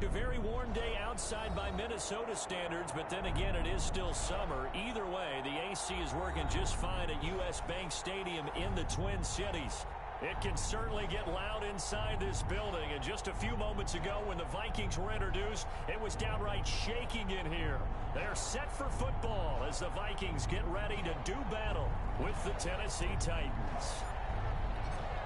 A very warm day outside by Minnesota standards, but then again, it is still summer. Either way, the AC is working just fine at U.S. Bank Stadium in the Twin Cities. It can certainly get loud inside this building, and just a few moments ago when the Vikings were introduced, it was downright shaking in here. They're set for football as the Vikings get ready to do battle with the Tennessee Titans.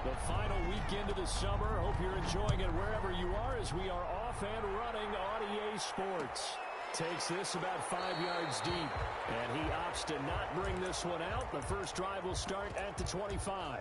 The final weekend of the summer. Hope you're enjoying it wherever you are as we are off and running on EA Sports. Takes this about 5 yards deep, and he opts to not bring this one out. The first drive will start at the 25.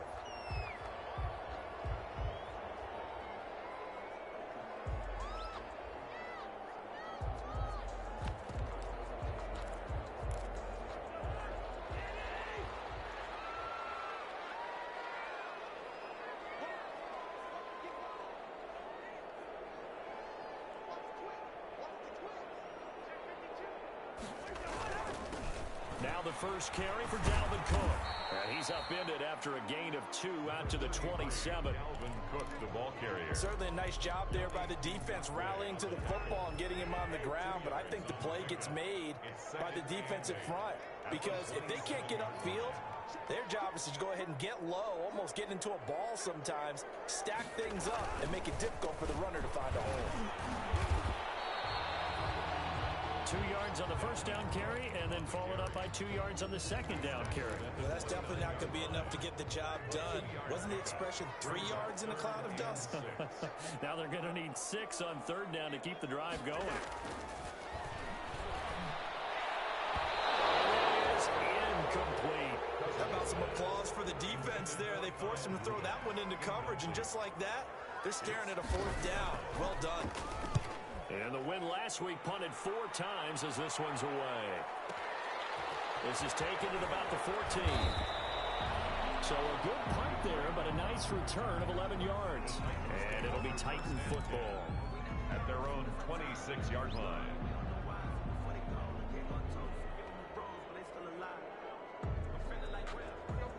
Now the first carry for Dalvin Cook. And he's upended after a gain of 2 out to the 27. Dalvin Cook, the ball carrier. Certainly a nice job there by the defense rallying to the football and getting him on the ground. But I think the play gets made by the defensive front. Because if they can't get upfield, their job is to go ahead and get low, almost get into a ball sometimes, stack things up, and make it difficult for the runner to find a hole. 2 yards on the first down carry, and then followed up by 2 yards on the second down carry. Well, that's definitely not going to be enough to get the job done. Wasn't the expression 3 yards in a cloud of dust? Now they're going to need 6 on third down to keep the drive going. It is incomplete. How about some applause for the defense there? They forced him to throw that one into coverage, and just like that, they're staring at a fourth down. Well done. And the win last week punted 4 times as this one's away. This is taken at about the 14. So a good punt there, but a nice return of 11 yards. And it'll be Titan football At their own 26-yard line.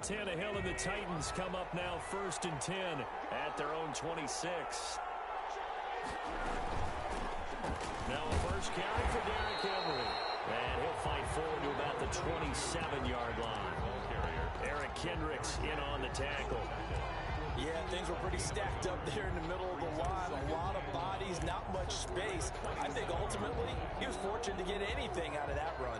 Tannehill and the Titans come up now 1st and 10 at their own 26. Now a first carry for Derrick Henry. And he'll fight forward to about the 27-yard line. Eric Kendricks in on the tackle. Yeah, things were pretty stacked up there in the middle of the line. A lot of bodies, not much space. I think ultimately he was fortunate to get anything out of that run.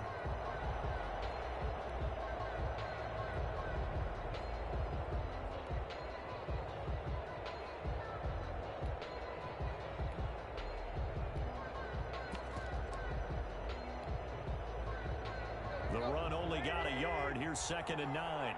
The run only got a yard. Here's 2nd and 9.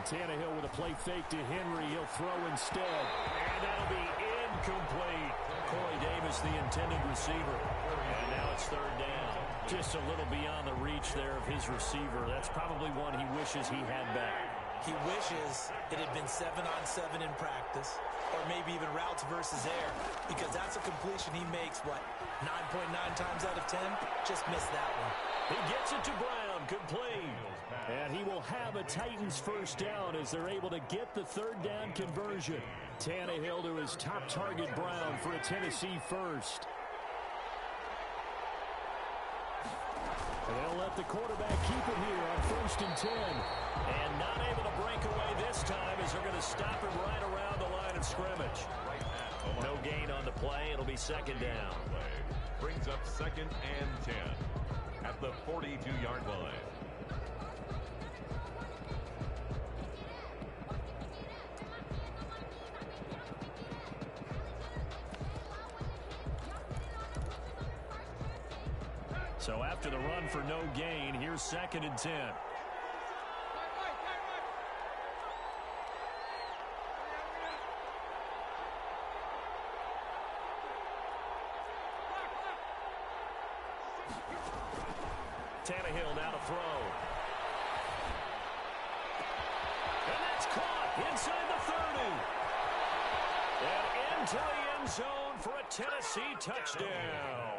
Tannehill with a play fake to Henry. He'll throw instead. And that'll be incomplete. Corey Davis, the intended receiver. And now it's 3rd down. Just a little beyond the reach there of his receiver. That's probably one he wishes he had back. He wishes it had been 7-on-7 in practice, or maybe even routes versus air, because that's a completion he makes, what, 9.9 times out of 10? Just missed that one. He gets it to Brown, complete. And he will have a Titans first down as they're able to get the 3rd down conversion. Tannehill to his top target, Brown, for a Tennessee first. And they'll let the quarterback keep it here on 1st and 10. And not able to break away this time as they're going to stop him right around the line of scrimmage. No gain on the play. It'll be 2nd down. Brings up 2nd and 10 at the 42-yard line. So after the run for no gain, here's 2nd and 10. Tannehill now to throw. And that's caught inside the 30. And into the end zone for a Tennessee touchdown.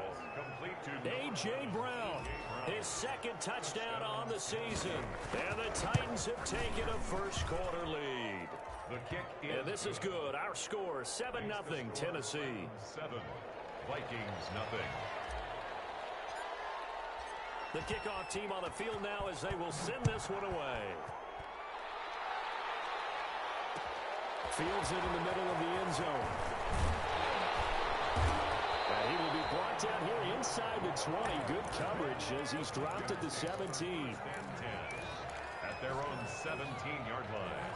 A.J. Brown, his 2nd touchdown on the season. And the Titans have taken a first quarter lead. The kick is And this is good. Our score, 7-0, Tennessee. 7, Vikings nothing. The kickoff team on the field now as they will send this one away. Fields it in the middle of the end zone. And he will be brought down here inside the 20. Good coverage as he's dropped at the 17. At their own 17-yard line.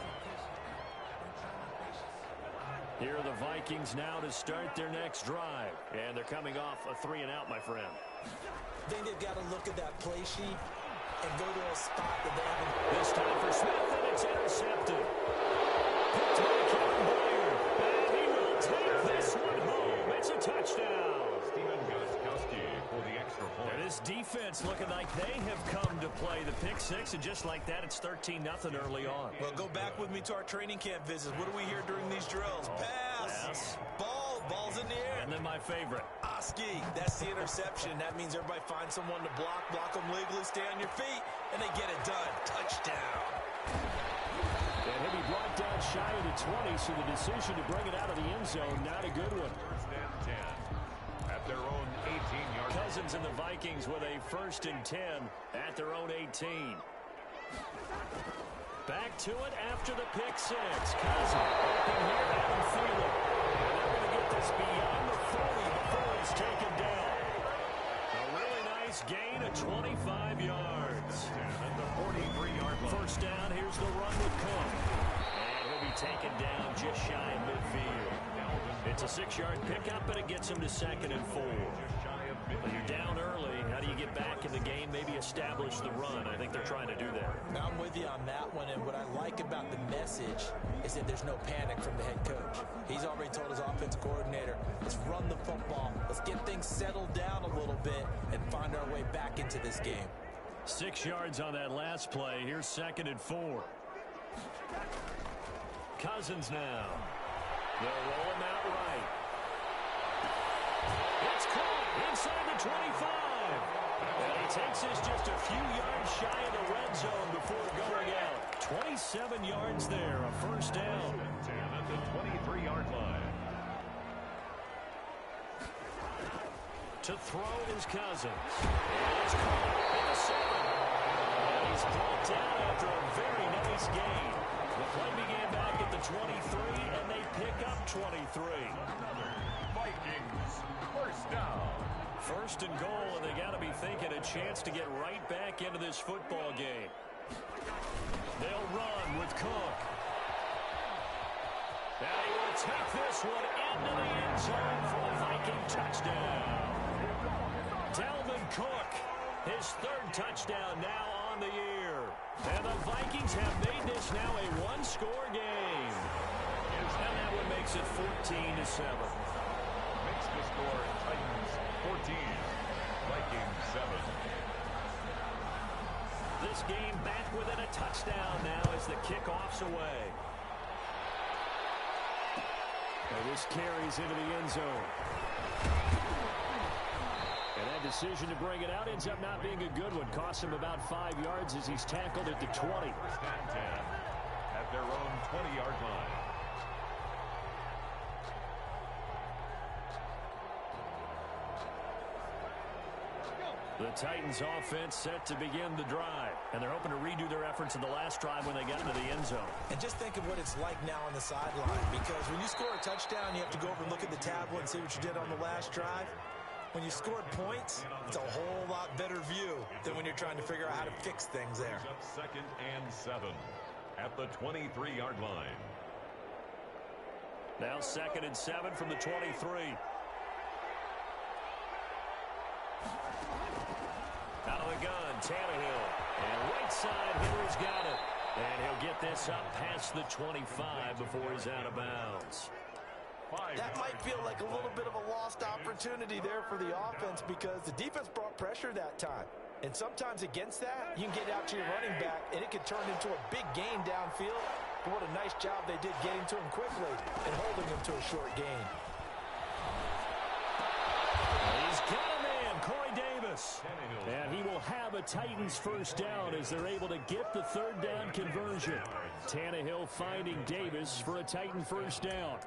Here are the Vikings now to start their next drive. And they're coming off a 3-and-out, my friend. I think they've got to look at that play sheet and go to a spot that they haven't. This time for Smith, and it's intercepted. Picked by Kevin Byard. And he will take this one home. It's a touchdown. Steven Gostkowski for the extra point. And this defense looking like they have come to play the pick six, and just like that, it's 13-0 early on. Well, go back with me to our training camp visits. What do we hear during these drills? Pass. Ball's in the air. And then my favorite. Oski, that's the interception. That means everybody finds someone to block them legally, stay on your feet, and they get it done. Touchdown. And he'll be brought down shy of the 20, so the decision to bring it out of the end zone, not a good one. First and 10 at their own 18-yard line. Cousins and the Vikings with a 1st and 10 at their own 18. Back to it after the pick six. Cousins open here, Adam Thielen. And they're going to get this beyond the 40 before it's taken down. A really nice gain of 25 yards. At the 43-yard line. First down, here's the run with Cook. And he'll be taken down just shy of midfield. It's a 6-yard pickup, and it gets him to 2nd and 4. When you're down early, how do you get back in the game, maybe establish the run? I think they're trying to do that. Now I'm with you on that one, and what I like about the message is that there's no panic from the head coach. He's already told his offense coordinator, let's run the football, let's get things settled down a little bit and find our way back into this game. 6 yards on that last play. Here's 2nd and 4. Cousins now. They'll roll him out right. It's caught inside the 25. And he takes this just a few yards shy of the red zone before going out. 27 yards there, a first down. 10 at the 23-yard line. To throw is Cousins. And it's caught at the 7. And he's brought down after a very nice gain. The play began back at the 23, and they pick up 23. Vikings, first down. 1st and goal, and they got to be thinking a chance to get right back into this football game. They'll run with Cook. Now he will take this one into the end zone for a Viking touchdown. Dalvin Cook, his 3rd touchdown now on the year. And the Vikings have made this now a one-score game. And that one makes it 14-7. Makes the score Titans 14, Vikings 7. This game back within a touchdown now as the kickoff's away. And this carries into the end zone. And that decision to bring it out ends up not being a good one. Costs him about 5 yards as he's tackled at the 20. First and 10 at their own 20-yard line. The Titans offense set to begin the drive. And they're hoping to redo their efforts in the last drive when they got into the end zone. And just think of what it's like now on the sideline, because when you score a touchdown, you have to go over and look at the tablet and see what you did on the last drive. When you scored points, it's a whole lot better view than when you're trying to figure out how to fix things there. 2nd and 7 at the 23-yard line. Now 2nd and 7 from the 23. Out of the gun, Tannehill. And right side, Hitler's got it. And he'll get this up past the 25 before he's out of bounds. That might feel like a little bit of a lost opportunity there for the offense because the defense brought pressure that time. And sometimes against that, you can get out to your running back, and it can turn into a big gain downfield. But what a nice job they did getting to him quickly and holding him to a short gain. He's got a man, Corey Davis. And he will have a a Titans first down as they're able to get the third down conversion. Tannehill finding Davis for a Titan first down.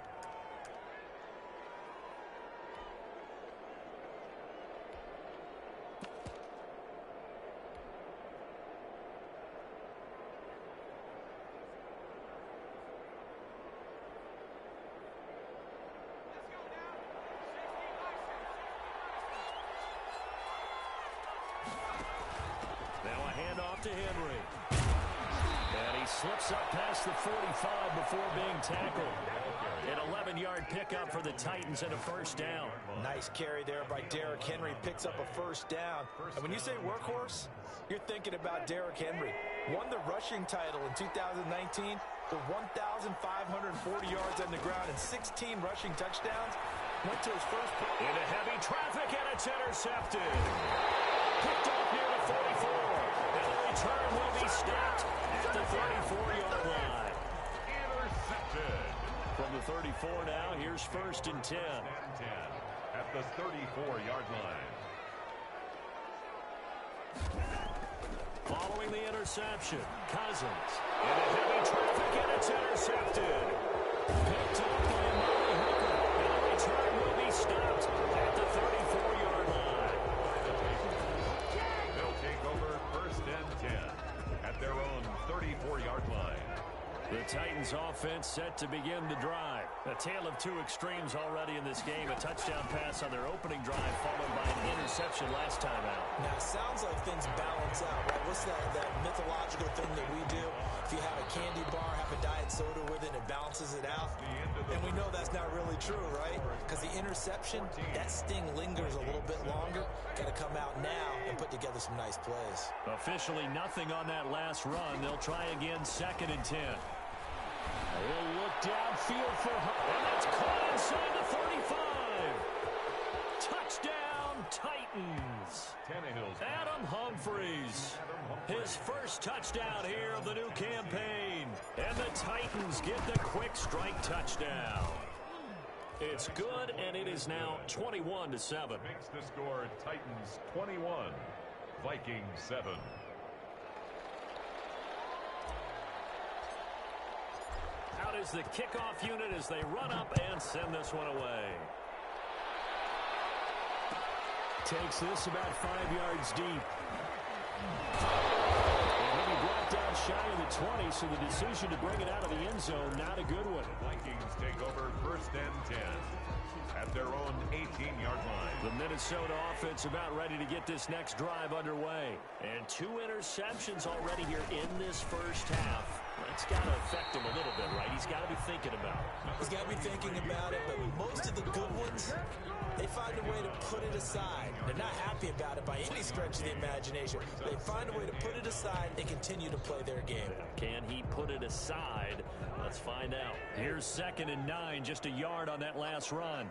To Henry. And he slips up past the 45 before being tackled. An 11-yard pickup for the Titans and a first down. Nice carry there by Derrick Henry. Picks up a first down. And when you say workhorse, you're thinking about Derrick Henry. Won the rushing title in 2019 with 1,540 yards on the ground and 16 rushing touchdowns. Went to his first play. Into heavy traffic, and it's intercepted. Picked off near the 44. And the return will be stopped at the 34-yard line. Intercepted. From the 34 now, here's first and 10. At the 34-yard line. Following the interception, Cousins. Into heavy traffic, and it's intercepted. Picked up by Amari Hooker. And the return will be stopped at the 34-yard line. They'll take over first and 10 at their own 34-yard line. The Titans offense set to begin the drive. A tale of two extremes already in this game. A touchdown pass on their opening drive followed by an interception last time out. Now, it sounds like things balance out, right? What's that mythological thing that we do? If you have a candy bar, have a diet soda with it, it balances it out. And we know that's not really true, right? Because the interception, that sting lingers a little bit longer. Got to come out now and put together some nice plays. Officially nothing on that last run. They'll try again second and 10. He'll look downfield for Hunt, and that's caught inside the 35. Touchdown, Titans. Adam Humphries. His first touchdown here of the new campaign. And the Titans get the quick strike touchdown. It's good, and it is now 21-7. Makes the score Titans 21, Vikings 7. Out is the kickoff unit as they run up and send this one away. Takes this about 5 yards deep. And he'll be brought down shy of the 20, so the decision to bring it out of the end zone, not a good one. Vikings take over first and 10 at their own 18-yard line. The Minnesota offense about ready to get this next drive underway. And 2 interceptions already here in this first half. That's got to affect him a little bit, right? He's got to be thinking about it. He's got to be thinking about it, but most of the good ones, they find a way to put it aside. They're not happy about it by any stretch of the imagination. They find a way to put it aside and continue to play their game. Can he put it aside? Let's find out. Here's second and 9, just a yard on that last run.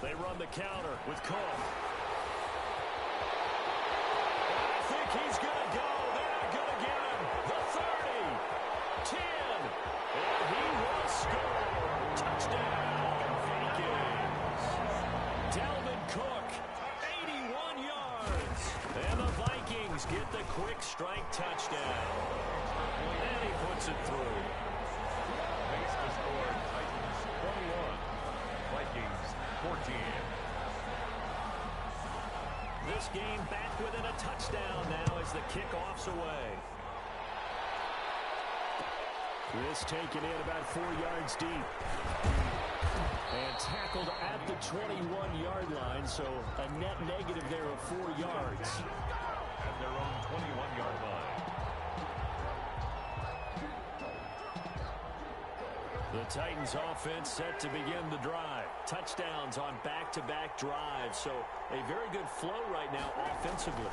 They run the counter with Cole. I think he's going to go. They're not going to get him. The 30, 10, and he will score. Touchdown, Vikings. Dalvin Cook, 81 yards. And the Vikings get the quick strike touchdown. And he puts it through. Makes the score Titans 21, Vikings 14. This game back within a touchdown now as the kickoff's away. This taken in about 4 yards deep. And tackled at the 21-yard line, so a net negative there of 4 yards. At their own 21-yard line. The Titans offense set to begin the drive. Touchdowns on back-to-back drives, so a very good flow right now offensively.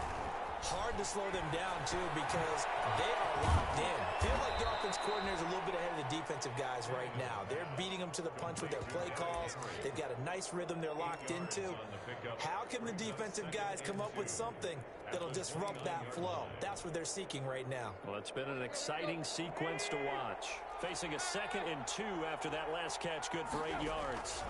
Hard to slow them down, too, because they are locked in. Feel like the offense coordinator is a little bit ahead of the defensive guys right now. They're beating them to the punch with their play calls. They've got a nice rhythm they're locked into. How can the defensive guys come up with something that'll disrupt that flow? That's what they're seeking right now. Well, it's been an exciting sequence to watch. Facing a 2nd and 2 after that last catch, good for 8 yards.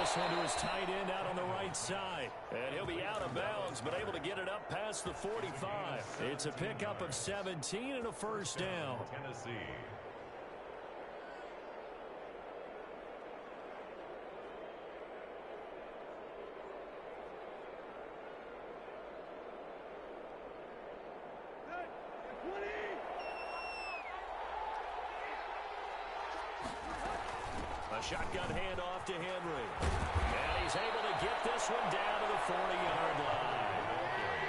this one to his tight end out on the right side. And he'll be out of bounds, but able to get it up past the 45. It's a pickup of 17 and a first down. Tennessee. A shotgun handoff to Henry. And he's able to get this one down to the 40-yard line.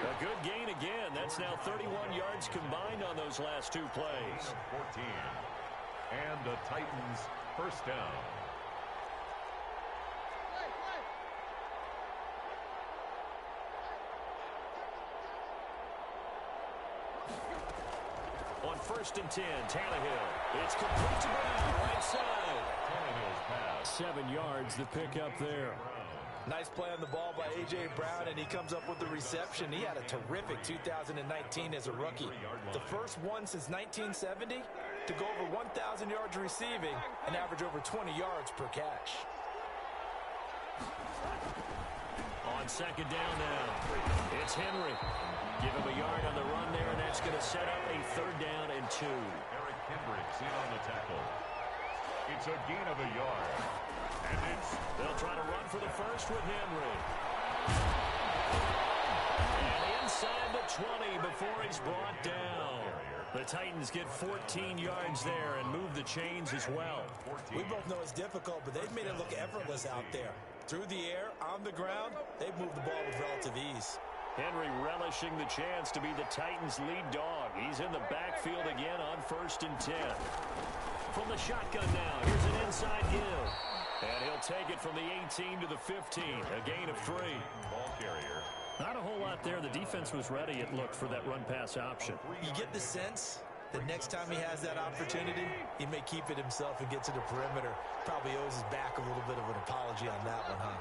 A good gain again. That's now 31 yards combined on those last two plays. 14. And the Titans first down. On 1st and 10, Tannehill. It's complete to Brown, right side. Tannehill's pass. 7 yards, the pickup there. Nice play on the ball by A.J. Brown, and he comes up with the reception. He had a terrific 2019 as a rookie. The first one since 1970 to go over 1,000 yards receiving and average over 20 yards per catch. On 2nd down now, it's Henry. Give him a yard on the run there, and that's going to set up a 3rd down and 2. Eric Kendricks in on the tackle. It's a gain of a yard. And they'll try to run for the first with Henry. And inside the 20 before he's brought down. The Titans get 14 yards there and move the chains as well. We both know it's difficult, but they've made it look effortless out there. Through the air, on the ground, they've moved the ball with relative ease. Henry relishing the chance to be the Titans' lead dog. He's in the backfield again on 1st and 10. From the shotgun now, here's an inside give. And he'll take it from the 18 to the 15, a gain of 3. ball carrier. Not a whole lot there. The defense was ready, it looked, for that run-pass option. You get the sense that next time he has that opportunity, he may keep it himself and get to the perimeter. Probably owes his back a little bit of an apology on that one, huh?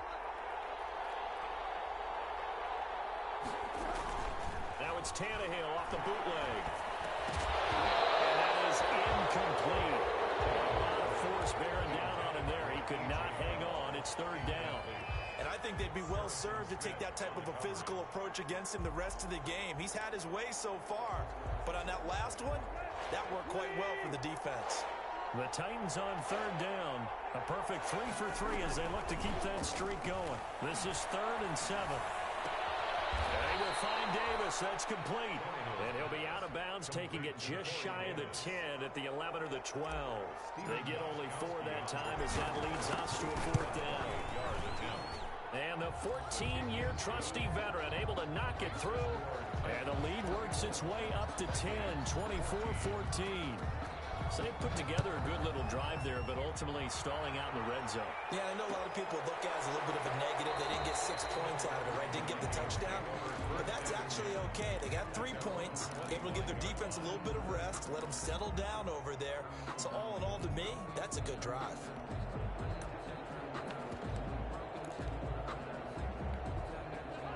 Now it's Tannehill off the bootleg. And that is incomplete. A lot of force bearing down on him there. He could not hang on. It's 3rd down. And I think they'd be well served to take that type of a physical approach against him the rest of the game. He's had his way so far. But on that last one, that worked quite well for the defense. The Titans on 3rd down. A perfect 3 for 3 as they look to keep that streak going. This is 3rd and 7. They will find Davis. That's complete. And he'll be out of bounds, taking it just shy of the 10 at the 11 or the 12. They get only 4 that time as that leads us to a 4th down. And the 14-year trusty veteran able to knock it through. And the lead works its way up to 10, 24-14. So they put together a good little drive there, but ultimately stalling out in the red zone. Yeah, I know a lot of people look at it as a little bit of a negative. They didn't get 6 points out of it, right? Didn't get the touchdown. But that's actually okay. They got 3 points, able to give their defense a little bit of rest, let them settle down over there. So all in all, to me, that's a good drive.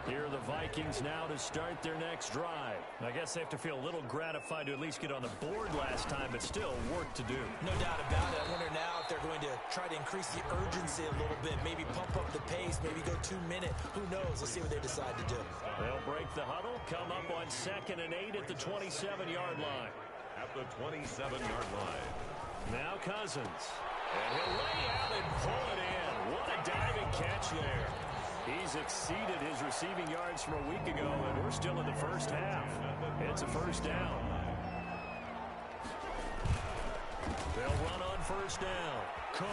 Here are the Vikings now to start their next drive. I guess they have to feel a little gratified to at least get on the board last time, but still work to do. No doubt about it. I wonder now if they're going to try to increase the urgency a little bit, maybe pump up the pace, maybe go 2-minute. Who knows? Let's see what they decide to do. They'll break the huddle, come up on 2nd and 8 at the 27-yard line. At the 27-yard line. Now Cousins. And he'll lay out and pull it in. What a diving catch there. He's exceeded his receiving yards from a week ago, and we're still in the first half. It's a 1st down. They'll run on 1st down. Cook.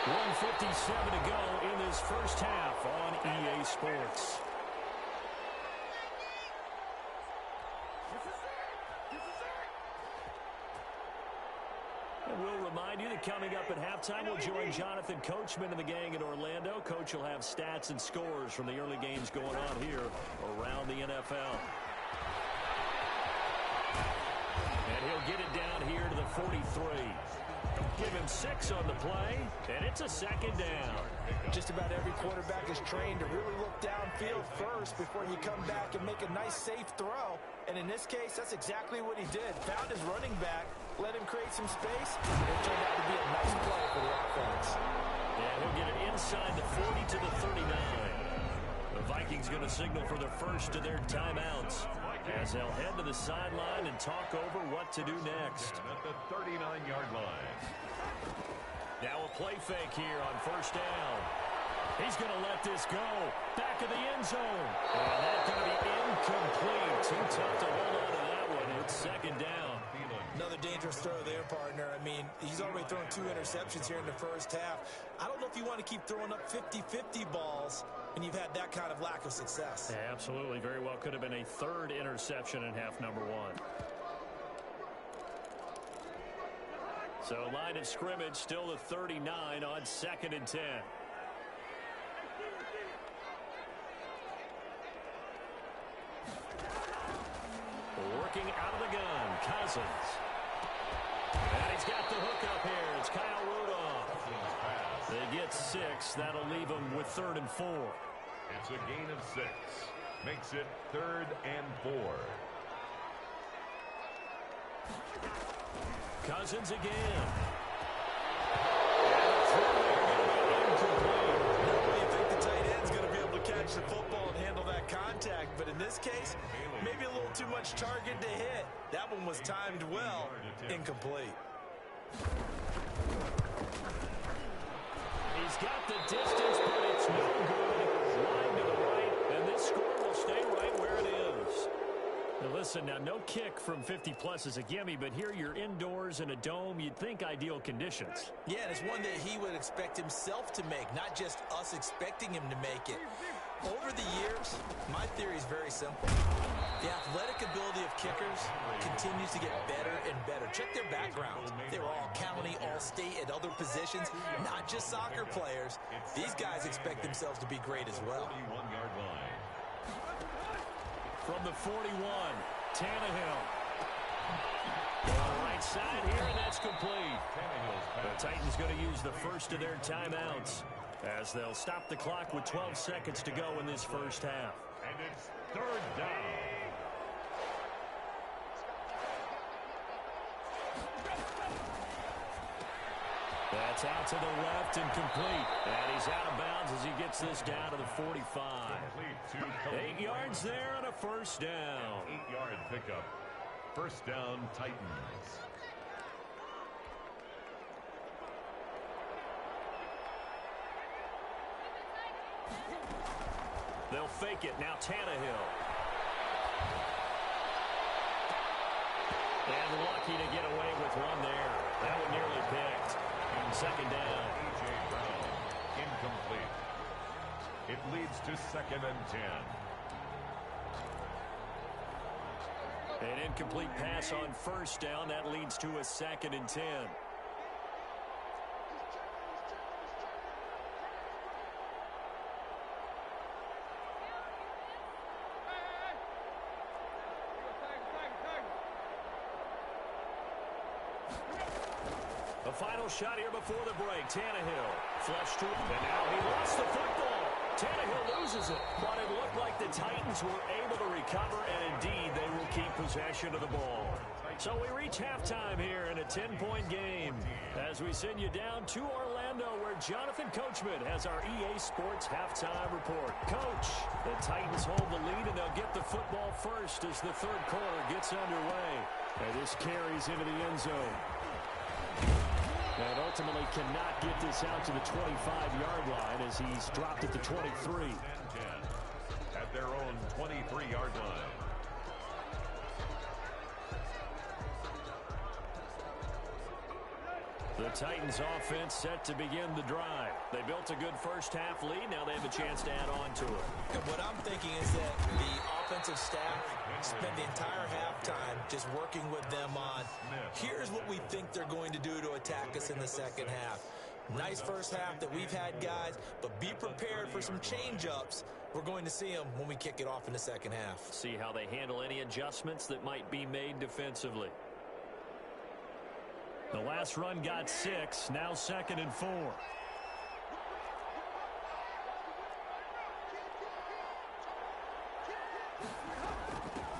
1:57 to go in this first half on EA Sports. And we'll remind you that coming up at halftime, we'll join Jonathan Coachman and the gang in Orlando. Coach will have stats and scores from the early games going on here around the NFL. And he'll get it down here to the 43. Give him 6 on the play, and it's a 2nd down. Just about every quarterback is trained to really look downfield first before you come back and make a nice, safe throw. And in this case, that's exactly what he did. Found his running back, let him create some space, and it turned out to be a nice play for the offense. to the 39. The Vikings going to signal for the first of their timeouts as they'll head to the sideline and talk over what to do next. At the 39-yard line. Now a play fake here on first down. He's going to let this go. Back of the end zone. And that's going to be incomplete. Too tough to hold on to that one. It's second down. Another dangerous throw there, partner. I mean, he's already thrown 2 interceptions here in the first half. I don't know if you want to keep throwing up 50-50 balls when you've had that kind of lack of success. Yeah, absolutely. Very well could have been a 3rd interception in half number 1. So line of scrimmage still the 39 on 2nd and 10. Working out of the gun, Cousins. And he's got the hook up here. It's Kyle Rudolph. They get 6. That'll leave him with 3rd and 4. It's a gain of 6. Makes it 3rd and 4. Cousins again. Normally you think the tight end's going to be able to catch the football and handle that contact, but in this case, maybe a little too much target to hit. That one was timed well. Incomplete. He's got the distance, but it's no good. Line to the right, and this score will stay right where it is. Now listen, now no kick from 50-plus is a gimme, but here you're indoors in a dome. You'd think ideal conditions. Yeah, and it's one that he would expect himself to make, not just us expecting him to make it. Over the years, my theory is very simple. The athletic ability of kickers continues to get better and better. Check their backgrounds. They were all county, all state, at other positions, not just soccer players. These guys expect themselves to be great as well. 41-yard line. From the 41, Tannehill. On the right side here, and that's complete. The Titans going to use the first of their timeouts as they'll stop the clock with 12 seconds to go in this first half. And it's 3rd down. That's out to the left and complete. And he's out of bounds as he gets this down to the 45. 8 yards there on a first down. 8-yard pickup. First down, Titans. They'll fake it. Now Tannehill. And lucky to get away with one there. That one nearly picked. And second down. A.J. Brown, incomplete. It leads to 2nd and 10. An incomplete pass on first down. That leads to a 2nd and 10. The final shot here before the break. Tannehill flushed to him, and now he lost the football. Tannehill loses it, but it looked like the Titans were able to recover, and indeed they will keep possession of the ball. So we reach halftime here in a 10-point game as we send you down to Orlando where Jonathan Coachman has our EA Sports halftime report. Coach, the Titans hold the lead and they'll get the football first as the 3rd quarter gets underway. And this carries into the end zone. And ultimately cannot get this out to the 25-yard line as he's dropped at the 23. At their own 23-yard line. The Titans offense set to begin the drive. They built a good first half lead. Now they have a chance to add on to it. And what I'm thinking is that the offensive staff spent the entire halftime just working with them on, here's what we think they're going to do to attack us in the second half. Nice first half that we've had, guys, but be prepared for some change-ups. We're going to see them when we kick it off in the second half. See how they handle any adjustments that might be made defensively. The last run got 6, now 2nd and 4.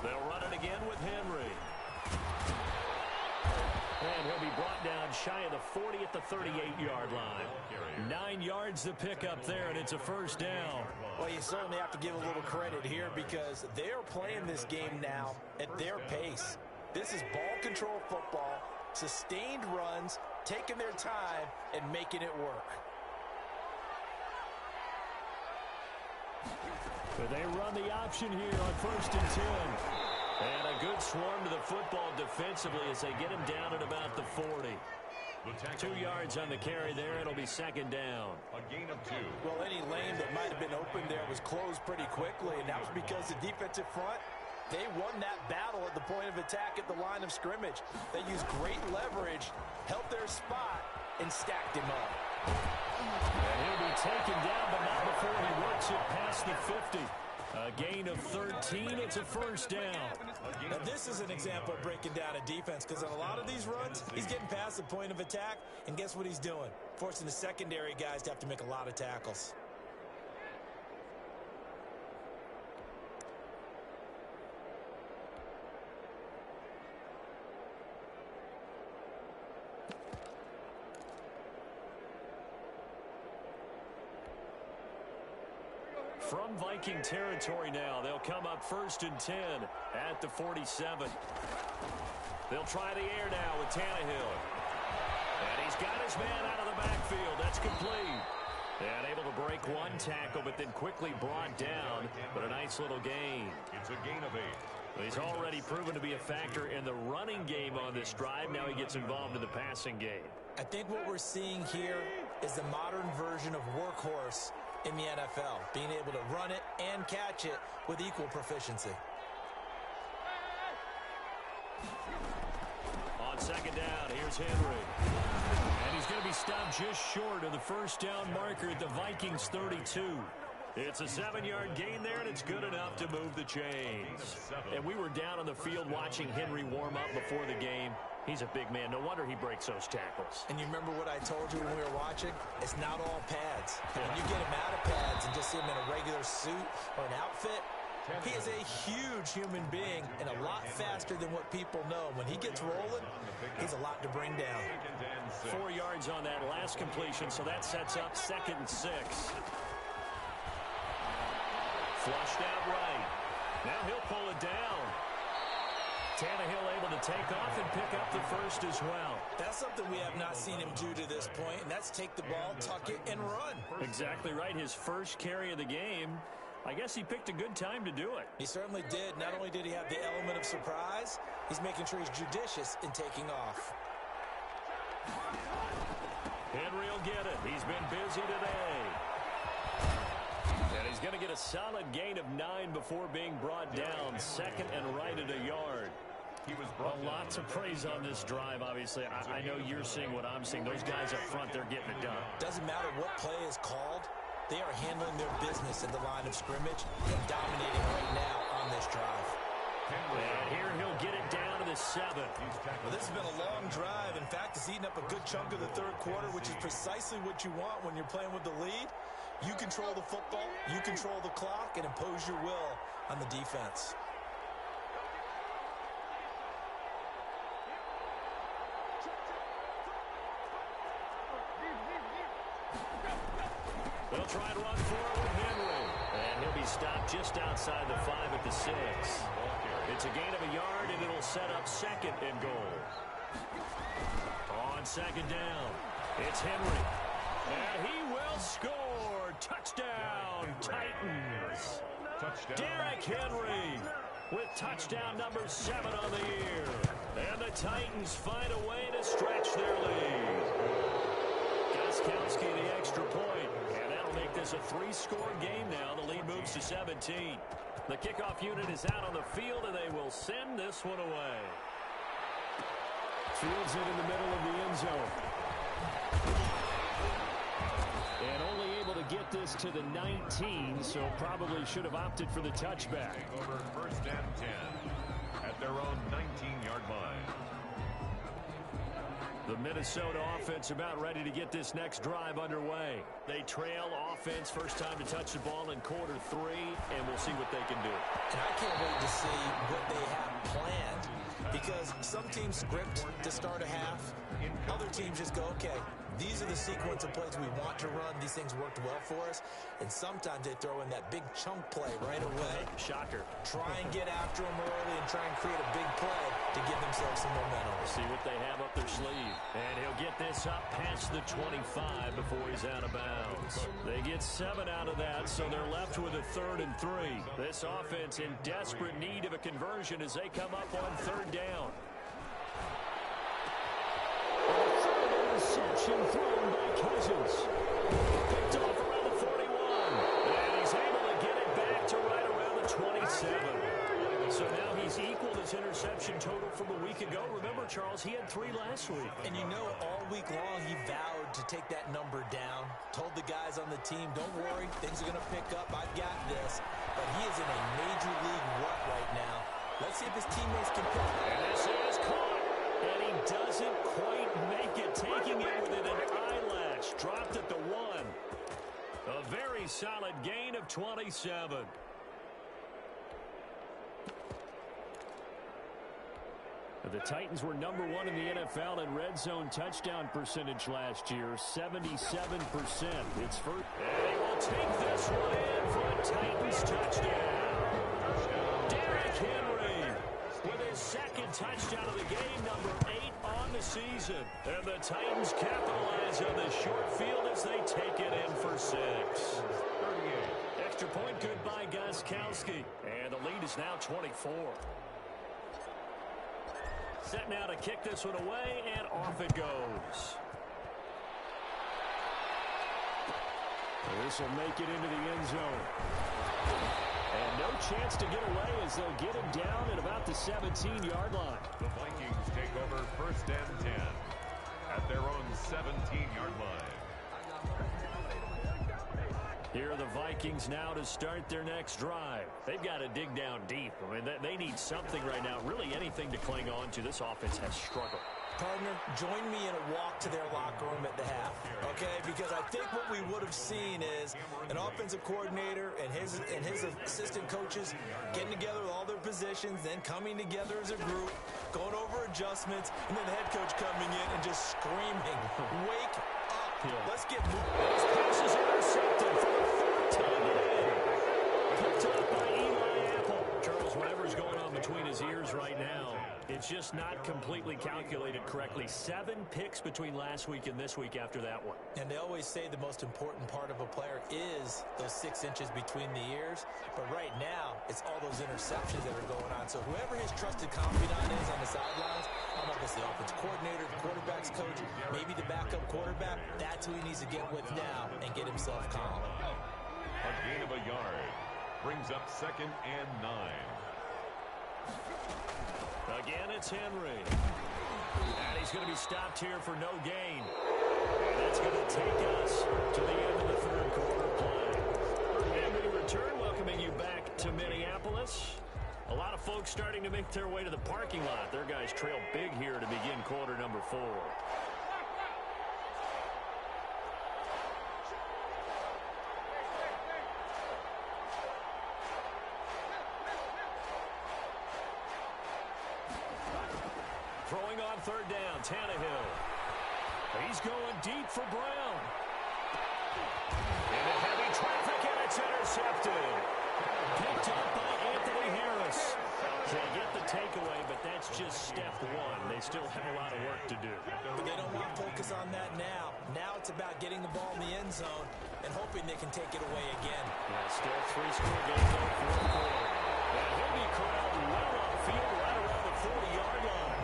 They'll run it again with Henry. And he'll be brought down shy of the 40 at the 38-yard line. 9 yards to pick up there, and it's a first down. Well, you certainly have to give a little credit here because they're playing this game now at their pace. This is ball control football, sustained runs, taking their time, and making it work. But they run the option here on 1st and 10. And a good swarm to the football defensively as they get him down at about the 40. 2 yards on the carry there. It'll be second down. A gain of 2. Well, any lane that might have been open there was closed pretty quickly, and that was because the defensive front, they won that battle at the point of attack at the line of scrimmage. They used great leverage, held their spot, and stacked him up. And he'll be taken down, but not before he works it past the 50. A gain of 13. It's a first down. Now, this is an example of breaking down a defense because on a lot of these runs, he's getting past the point of attack, and guess what he's doing? Forcing the secondary guys to have to make a lot of tackles. From Viking territory now, they'll come up 1st and 10 at the 47. They'll try the air now with Tannehill. And he's got his man out of the backfield. That's complete. And able to break one tackle, but then quickly brought down. But a nice little gain. It's a gain of 8. He's already proven to be a factor in the running game on this drive. Now he gets involved in the passing game. I think what we're seeing here is the modern version of workhorse in the NFL, being able to run it and catch it with equal proficiency. On second down, here's Henry. And he's going to be stopped just short of the first down marker at the Vikings 32. It's a 7-yard gain there, and it's good enough to move the chains. And we were down on the field watching Henry warm up before the game. He's a big man. No wonder he breaks those tackles. And you remember what I told you when we were watching? It's not all pads. And when you get him out of pads and just see him in a regular suit or an outfit, he is a huge human being and a lot faster than what people know. When he gets rolling, he's a lot to bring down. 4 yards on that last completion, so that sets up 2nd and 6. Flushed out right. Now he'll pull it down. Tannehill able to take off and pick up the first as well. That's something we have not seen him do to this point, and that's take the ball, tuck it, and run. Exactly right. His first carry of the game. I guess he picked a good time to do it. He certainly did. Not only did he have the element of surprise, he's making sure he's judicious in taking off. Henry will get it. He's been busy today. And he's going to get a solid gain of 9 before being brought down. 2nd and right at a yard. Lots of praise on this drive, obviously. I know you're seeing what I'm seeing. Those guys up front, they're getting it done. Doesn't matter what play is called. They are handling their business at the line of scrimmage and dominating right now on this drive. And here he'll get it down to the 7. Well, this has been a long drive. In fact, it's eaten up a good chunk of the third quarter, which is precisely what you want when you're playing with the lead. You control the football, you control the clock, and impose your will on the defense. They'll try and run for it with Henry. And he'll be stopped just outside the 5 at the 6. It's a gain of a yard, and it'll set up 2nd and goal. On 2nd down, it's Henry. And he will score. Touchdown, Titans. Touchdown. Derrick Henry with touchdown number 7 on the year. And the Titans find a way to stretch their lead. Gostkowski the extra point. And that'll make this a 3-score game now. The lead moves to 17. The kickoff unit is out on the field, and they will send this one away. Fields it in the middle of the end zone. And only able to get this to the 19, so probably should have opted for the touchback. Over 1st and 10 at their own 19-yard line. The Minnesota offense about ready to get this next drive underway. They trail offense, first time to touch the ball in quarter 3, and we'll see what they can do. And I can't wait to see what they have planned, because some teams script to start a half. Other teams just go, okay, these are the sequence of plays we want to run. These things worked well for us. And sometimes they throw in that big chunk play right away. Shocker. Try and get after them early and try and create a big play to give themselves some momentum. See what they have up their sleeve. And he'll get this up past the 25 before he's out of bounds. They get 7 out of that, so they're left with a 3rd and 3. This offense in desperate need of a conversion as they come up on 3rd down. Interception thrown by Cousins. Picked off around the 41. And he's able to get it back to right around the 27. So now he's equaled his interception total from a week ago. Remember, Charles, he had 3 last week. And you know, all week long he vowed to take that number down. Told the guys on the team, don't worry, things are going to pick up. I've got this. But he is in a major league rut right now. Let's see if his teammates can pick up. And this is caught. And he doesn't quite make it, taking it within an eyelash. Dropped at the 1. A very solid gain of 27. The Titans were number 1 in the NFL in red zone touchdown percentage last year, 77%. It's first. And he will take this one in for a Titans touchdown. Derrick Henry with his 2nd touchdown of the game, number 8 on the season. And the Titans capitalize on the short field as they take it in for 6. Extra point good by Gostkowski. And the lead is now 24. Set now to kick this one away, and off it goes. This will make it into the end zone. And no chance to get away as they'll get him down at about the 17-yard line. The Vikings take over 1st and 10 at their own 17-yard line. Here are the Vikings now to start their next drive. They've got to dig down deep. I mean, they need something right now, really anything to cling on to. This offense has struggled. Partner, join me in a walk to their locker room at the half, okay? Because I think what we would have seen is an offensive coordinator and his assistant coaches getting together with all their positions, then coming together as a group, going over adjustments, and then the head coach coming in and just screaming, wake up. Let's get moving. This pass is intercepted for the 3rd time today. Picked up by Eli Apple. Charles, whatever's going on between his ears right now, it's just not completely calculated correctly. 7 picks between last week and this week after that one. And they always say the most important part of a player is those 6 inches between the ears. But right now, it's all those interceptions that are going on. So whoever his trusted confidant is on the sidelines, I don't know if it's the offense coordinator, the quarterback's coach, maybe the backup quarterback, that's who he needs to get with now and get himself calm. A gain of a yard brings up 2nd and 9. Again, it's Henry. And he's going to be stopped here for no gain. And that's going to take us to the end of the 3rd quarter play. And we return, welcoming you back to Minneapolis. A lot of folks starting to make their way to the parking lot. Their guys trail big here to begin quarter number 4. Throwing on 3rd down, Tannehill. He's going deep for Brown. Into heavy traffic, and it's intercepted. Picked up by Anthony Harris. They get the takeaway, but that's just step 1. They still have a lot of work to do. But they don't want to focus on that now. Now it's about getting the ball in the end zone and hoping they can take it away again. Yeah, still 3 score games on 4th quarter. And he'll be corralled well upfield right around the 40-yard line.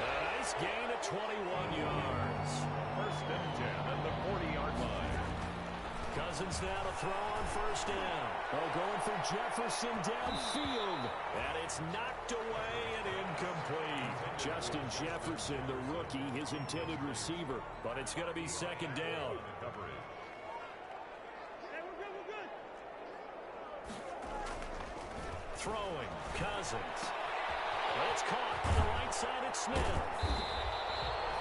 A nice gain of 21 yards. 1st and 10 at the 40-yard line. Cousins now to throw on 1st down. Oh, going for Jefferson downfield. And it's knocked away and incomplete. Justin Jefferson, the rookie, his intended receiver. But it's going to be 2nd down. Throwing, Cousins. It's caught on the right side at Smith.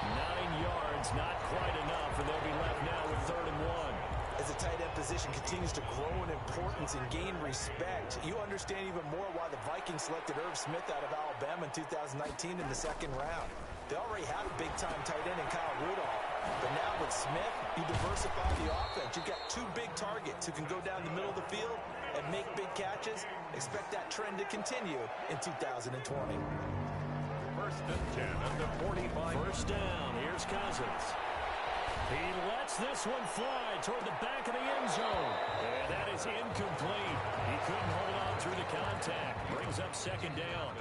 9 yards, not quite enough, and they'll be left now with 3rd and 1. As the tight end position continues to grow in importance and gain respect, you understand even more why the Vikings selected Irv Smith out of Alabama in 2019 in the 2nd round. They already had a big-time tight end in Kyle Rudolph, but now with Smith, you diversify the offense. You've got 2 big targets who can go down the middle of the field and make big catches. Expect that trend to continue in 2020. 1st and 10 at the 45. 1st down. Here's Cousins. He lets this one fly toward the back of the end zone. And that is incomplete. He couldn't hold on through the contact. Brings up 2nd down.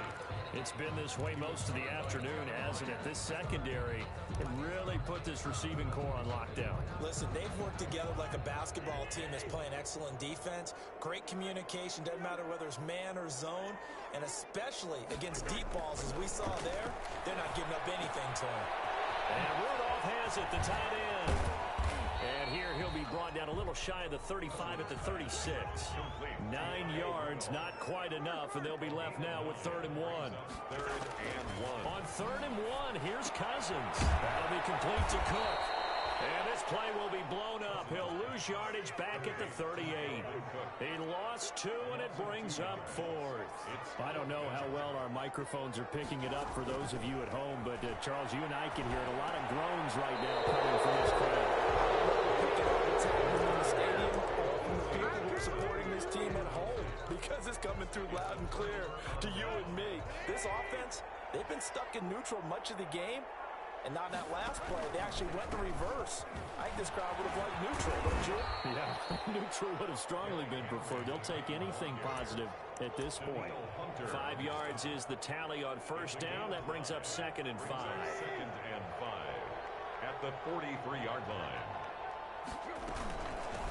It's been this way most of the afternoon, hasn't it? This secondary can really put this receiving core on lockdown. Listen, they've worked together like a basketball team that's playing excellent defense. Great communication. Doesn't matter whether it's man or zone. And especially against deep balls, as we saw there, they're not giving up anything to him. And Rudolph has it, the tight end. And here he'll be brought down a little shy of the 35 at the 36. 9 yards, not quite enough, and they'll be left now with 3rd and 1. 3rd and 1. On 3rd and 1, here's Cousins. That'll be complete to Cook. And this play will be blown up. He'll lose yardage back at the 38. He lost 2, and it brings up 4th. I don't know how well our microphones are picking it up for those of you at home, but Charles, you and I can hear it. A lot of groans right now coming from this crowd. What's happening in the stadium from the people who are supporting this team at home, because it's coming through loud and clear to you and me. This offense, they've been stuck in neutral much of the game. And on that last play, they actually went in reverse. I think this crowd would have liked neutral, don't you? Yeah, neutral would have strongly been preferred. They'll take anything positive at this point. 5 yards is the tally on 1st down. That brings up 2nd and 5. 2nd and 5 at the 43-yard line.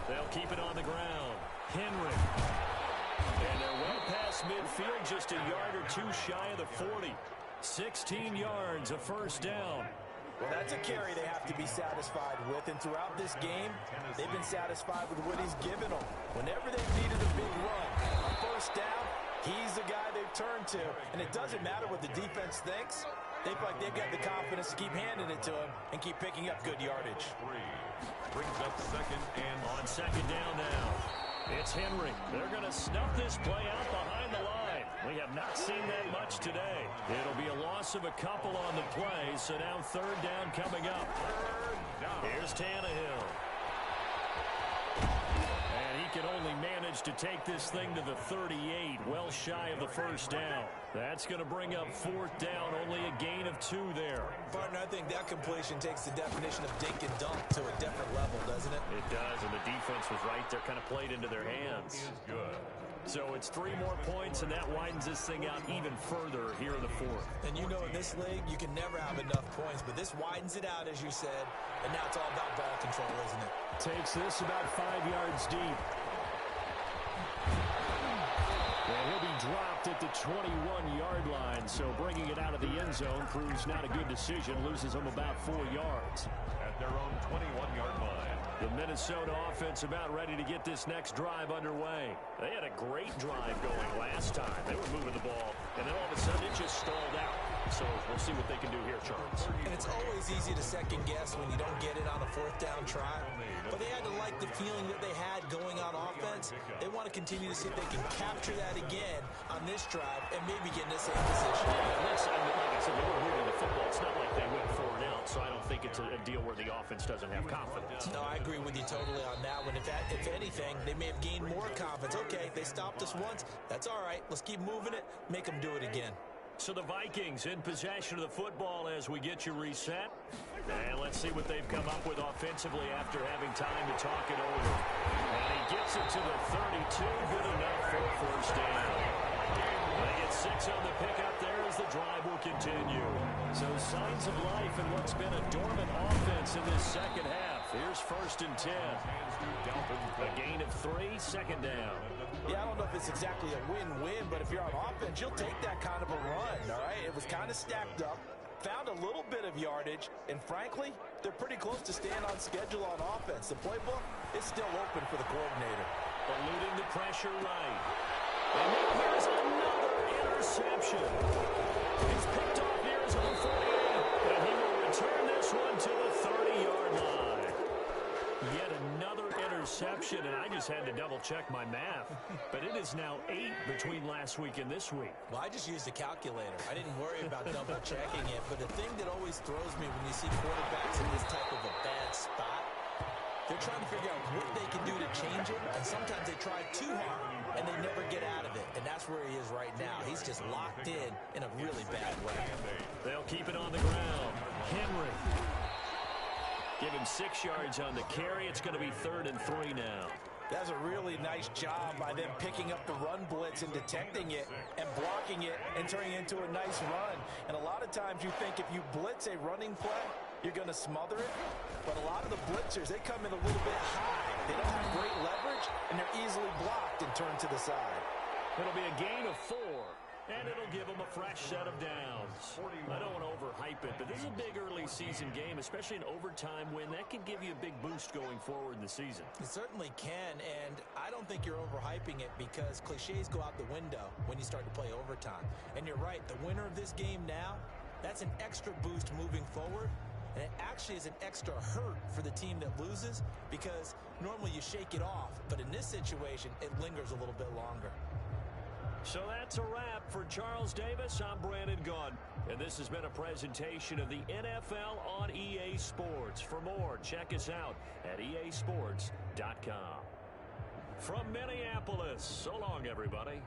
They'll keep it on the ground. Henry. And they're well past midfield, just a yard or 2 shy of the 40. 16 yards, a 1st down. Well, that's a carry they have to be satisfied with. And throughout this game, they've been satisfied with what he's given them. Whenever they've needed a big run, a 1st down, he's the guy they've turned to. And it doesn't matter what the defense thinks. They feel like they've got the confidence to keep handing it to him and keep picking up good yardage. Brings up 2nd and on 2nd down now. It's Henry. They're going to snuff this play out behind the line. We have not seen that much today. It'll be a loss of a couple on the play, so now 3rd down coming up. Here's Tannehill. And he can only manage to take this thing to the 38, well shy of the 1st down. That's going to bring up 4th down, only a gain of 2 there. Partner, I think that completion takes the definition of dink and dunk to a different level, doesn't it? It does, and the defense was right there, kind of played into their hands. is good. So it's 3 more points, and that widens this thing out even further here in the 4th. And you know in this league, you can never have enough points, but this widens it out, as you said, and now it's all about ball control, isn't it? Takes this about 5 yards deep. And he'll be dropped at the 21-yard line, so bringing it out of the end zone proves not a good decision, loses him about 4 yards. At their own 21-yard line. The Minnesota offense about ready to get this next drive underway. They had a great drive going last time. They were moving the ball, and then all of a sudden it just stalled out. So we'll see what they can do here, Charles. And it's always easy to second guess when you don't get it on a 4th down try. But they had to like the feeling that they had going on offense. They want to continue to see if they can capture that again on this drive and maybe get in the same position. Like I said, they were moving the football. It's not like they went 4 and out, so I don't think it's a deal where the offense doesn't have confidence. No, I agree with you totally on that one. If anything, they may have gained more confidence. Okay, they stopped us once. That's all right. Let's keep moving it. Make them do it again. So the Vikings in possession of the football as we get you reset. And let's see what they've come up with offensively after having time to talk it over. And he gets it to the 32. Good enough for a 1st down. They get 6 on the pickup there as the drive will continue. So signs of life in what's been a dormant offense in this 2nd half. Here's 1st and 10. A gain of 3, 2nd down. Yeah, I don't know if it's exactly a win-win, but if you're on offense, you'll take that kind of a run, all right? It was kind of stacked up, found a little bit of yardage, and frankly, they're pretty close to staying on schedule on offense. The playbook is still open for the coordinator. Eluding the pressure right. And then here's another interception. He's picked off near his own 48, and he will return this interception, and I just had to double-check my math. But it is now 8 between last week and this week. Well, I just used a calculator. I didn't worry about double-checking it. But the thing that always throws me when you see quarterbacks in this type of a bad spot, they're trying to figure out what they can do to change it, and sometimes they try too hard, and they never get out of it. And that's where he is right now. He's just locked in a really bad way. They'll keep it on the ground. Henry. Give him 6 yards on the carry. It's going to be 3rd and 3 now. That's a really nice job by them picking up the run blitz and detecting it and blocking it and turning it into a nice run. And a lot of times you think if you blitz a running play, you're going to smother it. But a lot of the blitzers, they come in a little bit high. They don't have great leverage, and they're easily blocked and turned to the side. It'll be a gain of 4. And it'll give them a fresh set of downs. I don't want to overhype it, but this is a big early season game, especially an overtime win. That can give you a big boost going forward in the season. It certainly can, and I don't think you're overhyping it because cliches go out the window when you start to play overtime. And you're right, the winner of this game now, that's an extra boost moving forward. And it actually is an extra hurt for the team that loses because normally you shake it off. But in this situation, it lingers a little bit longer. So that's a wrap for Charles Davis. I'm Brandon Gaudin, and this has been a presentation of the NFL on EA Sports. For more, check us out at easports.com. From Minneapolis, so long, everybody.